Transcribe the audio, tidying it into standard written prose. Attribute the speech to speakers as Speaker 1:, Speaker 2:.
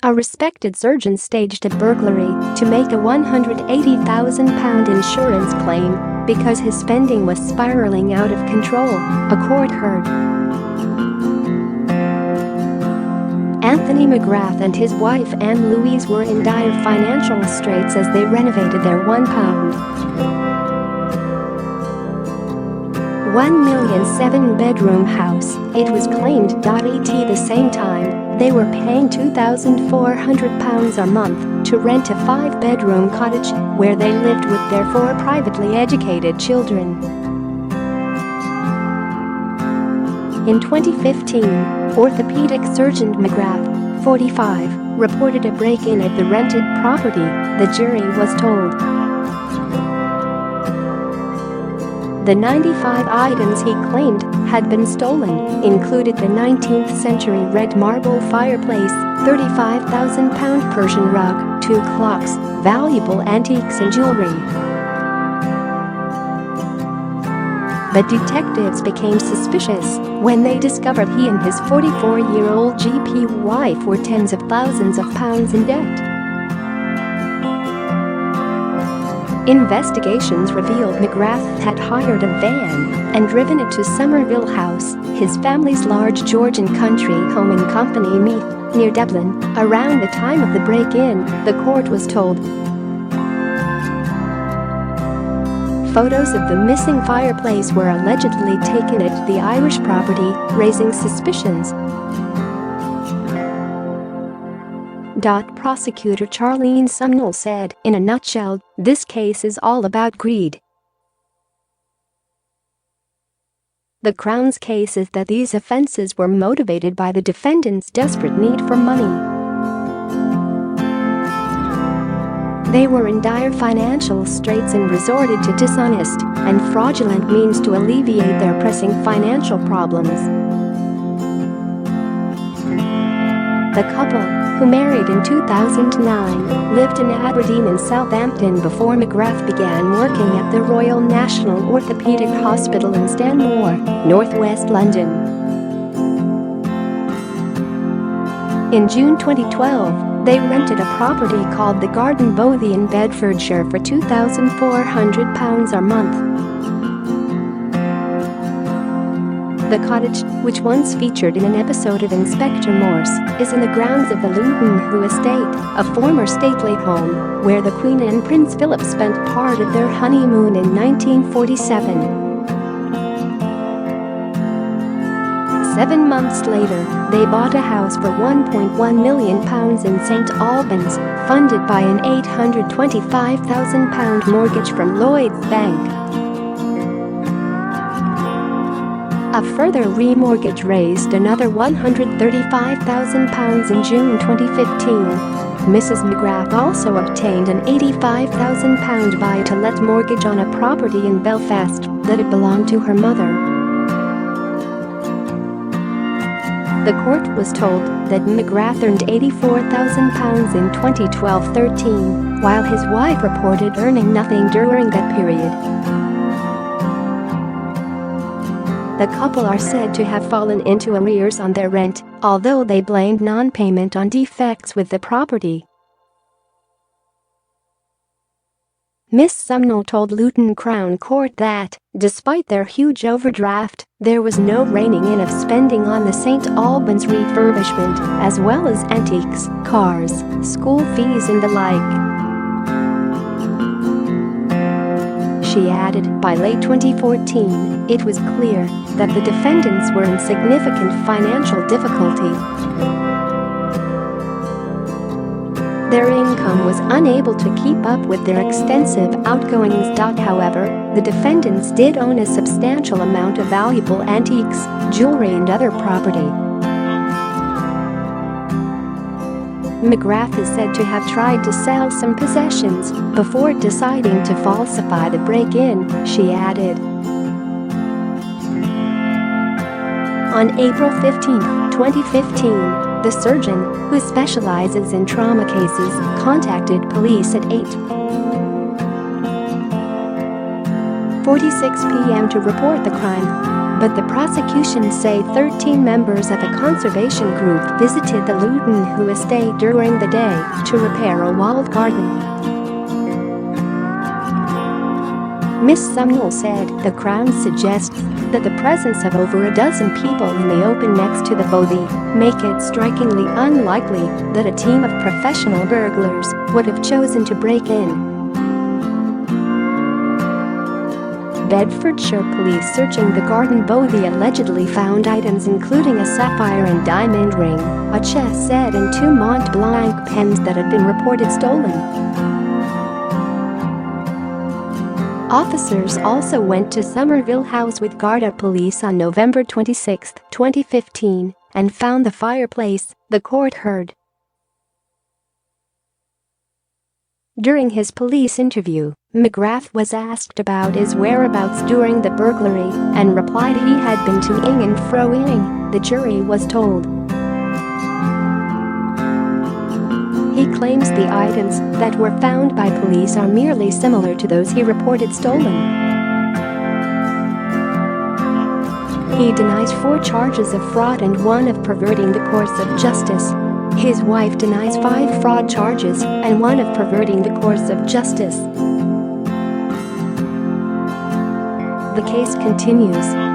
Speaker 1: A respected surgeon staged a burglary to make a £180,000 insurance claim because his spending was spiraling out of control, a court heard. Anthony McGrath and his wife Anne-Louise were in dire financial straits as they renovated their £1 million 7-bedroom house. It was claimed.At the same time, they were paying £2,400 a month to rent a 5-bedroom cottage where they lived with their 4 privately educated children. In 2015, orthopedic surgeon McGrath, 45, reported a break-in at the rented property, the jury was told. The 95 items he claimed had been stolen included the 19th century red marble fireplace, £35,000 Persian rug, 2 clocks, valuable antiques and jewellery. But detectives became suspicious when they discovered he and his 44-year-old GP wife were tens of thousands of pounds in debt. Investigations revealed McGrath had hired a van and driven it to Somerville House, his family's large Georgian country home in Co Meath, near Dublin, around the time of the break-in, the court was told. Photos of the missing fireplace were allegedly taken at the Irish property, raising suspicions. Prosecutor Charlene Sumnall said, "In a nutshell, this case is all about greed. The Crown's case is that these offences were motivated by the defendants' desperate need for money. They were in dire financial straits and resorted to dishonest and fraudulent means to alleviate their pressing financial problems." The couple, who married in 2009, lived in Aberdeen and Southampton before McGrath began working at the Royal National Orthopaedic Hospital in Stanmore, northwest London. In June 2012, they rented a property called the Garden Bothy in Bedfordshire for £2,400 a month. The cottage, which once featured in an episode of Inspector Morse, is in the grounds of the Luton Hoo estate, a former stately home where the Queen and Prince Philip spent part of their honeymoon in 1947. 7 months later, they bought a house for £1.1 million in St Albans, funded by an £825,000 mortgage from Lloyds Bank. A further remortgage raised another £135,000 in June 2015. Mrs. McGrath also obtained an £85,000 buy-to-let mortgage on a property in Belfast that had belonged to her mother. The court was told that McGrath earned £84,000 in 2012-13, while his wife reported earning nothing during that period. The couple are said to have fallen into arrears on their rent, although they blamed non-payment on defects with the property. Miss Sumnall told Luton Crown Court that, despite their huge overdraft, there was no reining in of spending on the St Albans refurbishment, as well as antiques, cars, school fees and the like. She added, by late 2014, it was clear that the defendants were in significant financial difficulty. Their income was unable to keep up with their extensive outgoings. However, the defendants did own a substantial amount of valuable antiques, jewelry and other property. McGrath is said to have tried to sell some possessions before deciding to falsify the break-in, she added. On April 15, 2015, the surgeon, who specializes in trauma cases, contacted police at 8:46 p.m. to report the crime. but the prosecution say 13 members of a conservation group visited the Luton Hoo estate during the day to repair a walled garden. Miss Sumnall said the Crown suggests that the presence of over a dozen people in the open next to the bothy make it strikingly unlikely that a team of professional burglars would have chosen to break in. Bedfordshire police searching the Garden Bothy allegedly found items including a sapphire and diamond ring, a chess set and 2 Mont Blanc pens that had been reported stolen. Officers also went to Somerville House with Garda police on November 26, 2015, and found the fireplace, the court heard. During his police interview, McGrath was asked about his whereabouts during the burglary and replied he had been to-ing and fro-ing, the jury was told. He claims the items that were found by police are merely similar to those he reported stolen. He denies 4 charges of fraud and 1 of perverting the course of justice. His wife denies 5 fraud charges and 1 of perverting the course of justice. The case continues.